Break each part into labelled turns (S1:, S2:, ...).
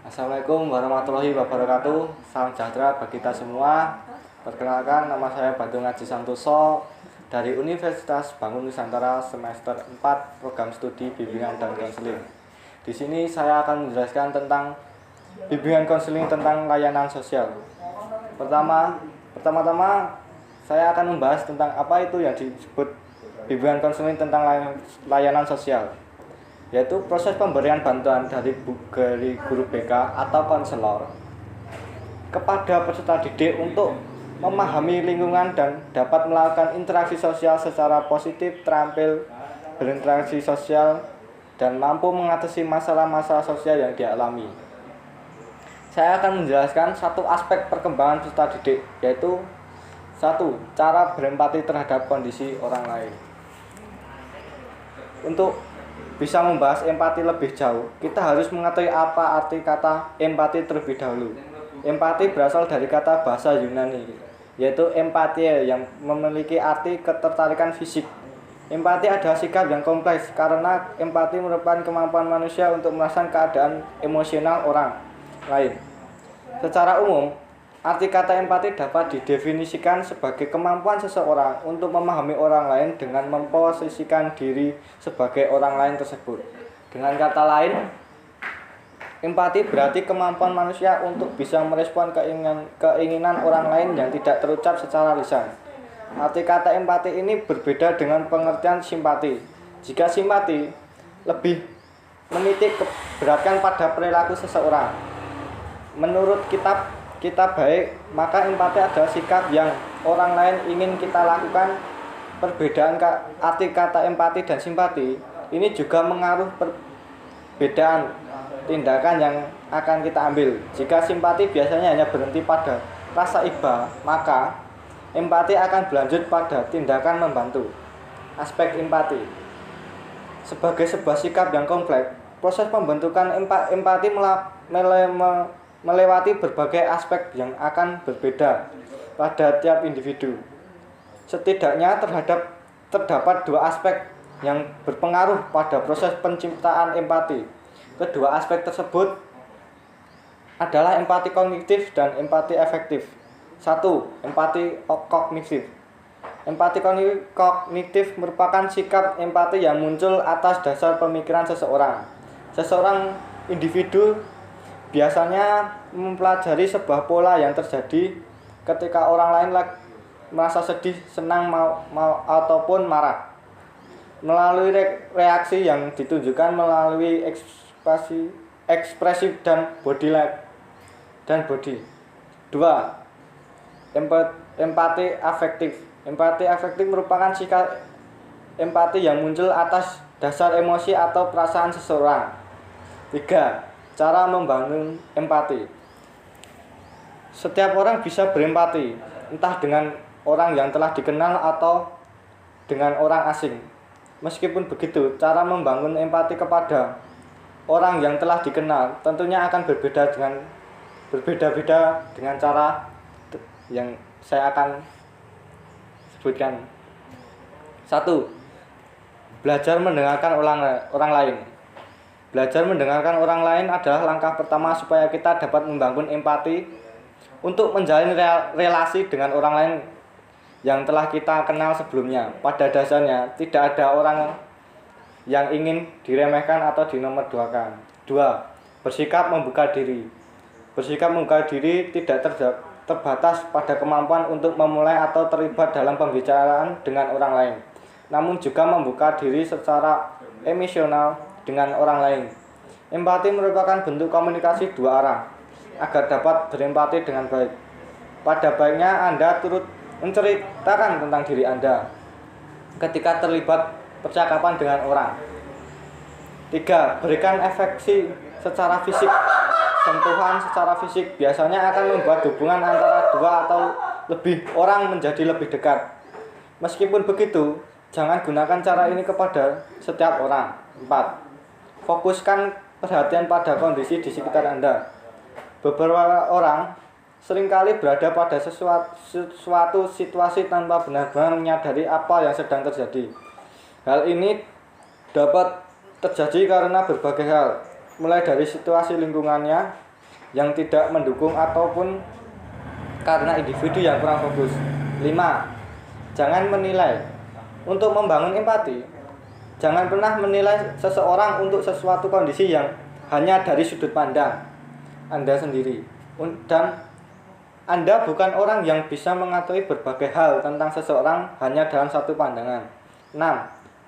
S1: Assalamualaikum warahmatullahi wabarakatuh. Salam sejahtera bagi kita semua. Perkenalkan, nama saya Badung Aji Santoso dari Universitas Bangun Nusantara semester 4 program studi bimbingan dan konseling. Di sini saya akan menjelaskan tentang bimbingan konseling tentang layanan sosial. Pertama-tama saya akan membahas tentang apa itu yang disebut bimbingan konseling tentang layanan sosial, yaitu proses pemberian bantuan dari guru BK atau konselor kepada peserta didik untuk memahami lingkungan dan dapat melakukan interaksi sosial secara positif, terampil berinteraksi sosial, dan mampu mengatasi masalah-masalah sosial yang dialami. Saya akan menjelaskan satu aspek perkembangan peserta didik, yaitu satu, cara berempati terhadap kondisi orang lain. Untuk bisa membahas empati lebih jauh, kita harus mengetahui apa arti kata empati terlebih dahulu. Empati berasal dari kata bahasa Yunani, yaitu empathia, yang memiliki arti ketertarikan fisik. Empati adalah sikap yang kompleks karena empati merupakan kemampuan manusia untuk merasakan keadaan emosional orang lain. Secara umum, arti kata empati dapat didefinisikan sebagai kemampuan seseorang untuk memahami orang lain dengan memposisikan diri sebagai orang lain tersebut. Dengan kata lain, empati berarti kemampuan manusia untuk bisa merespon keinginan orang lain yang tidak terucap secara lisan. Arti kata empati ini berbeda dengan pengertian simpati. Jika simpati lebih menitik keberatan pada perilaku seseorang, menurut kitab baik, maka empati adalah sikap yang orang lain ingin kita lakukan. Perbedaan arti kata empati dan simpati ini juga mengaruh perbedaan tindakan yang akan kita ambil. Jika simpati biasanya hanya berhenti pada rasa iba, maka empati akan berlanjut pada tindakan membantu. Aspek empati sebagai sebuah sikap yang kompleks, proses pembentukan empati melewati berbagai aspek yang akan berbeda pada tiap individu. Setidaknya terdapat dua aspek yang berpengaruh pada proses penciptaan empati. Kedua aspek tersebut adalah empati kognitif dan empati efektif. 1. Empati kognitif. Empati kognitif merupakan sikap empati yang muncul atas dasar pemikiran seseorang. Seseorang individu biasanya mempelajari sebuah pola yang terjadi ketika orang lain merasa sedih, senang, ataupun marah. Melalui reaksi yang ditunjukkan melalui ekspresi dan body. 2. Empati afektif. Empati afektif merupakan sikap empati yang muncul atas dasar emosi atau perasaan seseorang. 3. Cara membangun empati. Setiap orang bisa berempati, entah dengan orang yang telah dikenal atau dengan orang asing. Meskipun begitu, cara membangun empati kepada orang yang telah dikenal tentunya akan berbeda-beda dengan cara yang saya akan sebutkan. 1. Belajar mendengarkan orang lain. Belajar mendengarkan orang lain adalah langkah pertama supaya kita dapat membangun empati untuk menjalin relasi dengan orang lain yang telah kita kenal sebelumnya. Pada dasarnya, tidak ada orang yang ingin diremehkan atau dinomorduakan. 2. Bersikap membuka diri. Bersikap membuka diri tidak terbatas pada kemampuan untuk memulai atau terlibat dalam pembicaraan dengan orang lain, namun juga membuka diri secara emosional dengan orang lain. Empati merupakan bentuk komunikasi dua arah agar dapat berempati dengan baik. Pada baiknya Anda turut menceritakan tentang diri Anda ketika terlibat percakapan dengan orang. 3. Berikan afeksi secara fisik. Sentuhan secara fisik biasanya akan membuat hubungan antara dua atau lebih orang menjadi lebih dekat. Meskipun begitu, jangan gunakan cara ini kepada setiap orang. 4. Fokuskan perhatian pada kondisi di sekitar Anda. Beberapa orang seringkali berada pada suatu situasi tanpa benar-benar menyadari apa yang sedang terjadi. Hal ini dapat terjadi karena berbagai hal, mulai dari situasi lingkungannya, yang tidak mendukung ataupun karena individu yang kurang fokus. 5. Jangan menilai. Untuk membangun empati, jangan pernah menilai seseorang untuk sesuatu kondisi yang hanya dari sudut pandang Anda sendiri. Dan Anda bukan orang yang bisa mengetahui berbagai hal tentang seseorang hanya dalam satu pandangan. 6.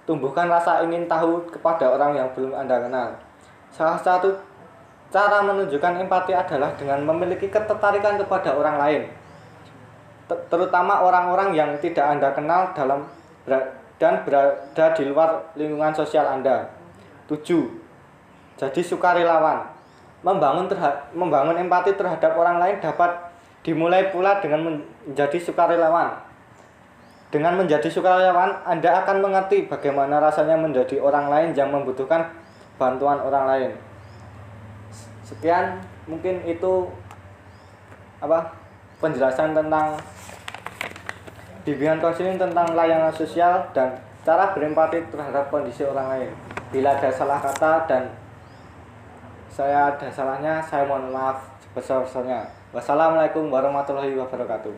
S1: Tumbuhkan rasa ingin tahu kepada orang yang belum Anda kenal. Salah satu cara menunjukkan empati adalah dengan memiliki ketertarikan kepada orang lain, terutama orang-orang yang tidak Anda kenal dan berada di luar lingkungan sosial Anda. 7. Jadi sukarelawan. Membangun empati terhadap orang lain dapat dimulai pula dengan menjadi sukarelawan. Dengan menjadi sukarelawan, Anda akan mengerti bagaimana rasanya menjadi orang lain yang membutuhkan bantuan orang lain. Sekian mungkin itu penjelasan tentang bimbingan konseling tentang layanan sosial dan cara berempati terhadap kondisi orang lain. Bila ada salah kata dan saya ada salahnya, saya mohon maaf sebesar-besarnya. Wassalamualaikum warahmatullahi wabarakatuh.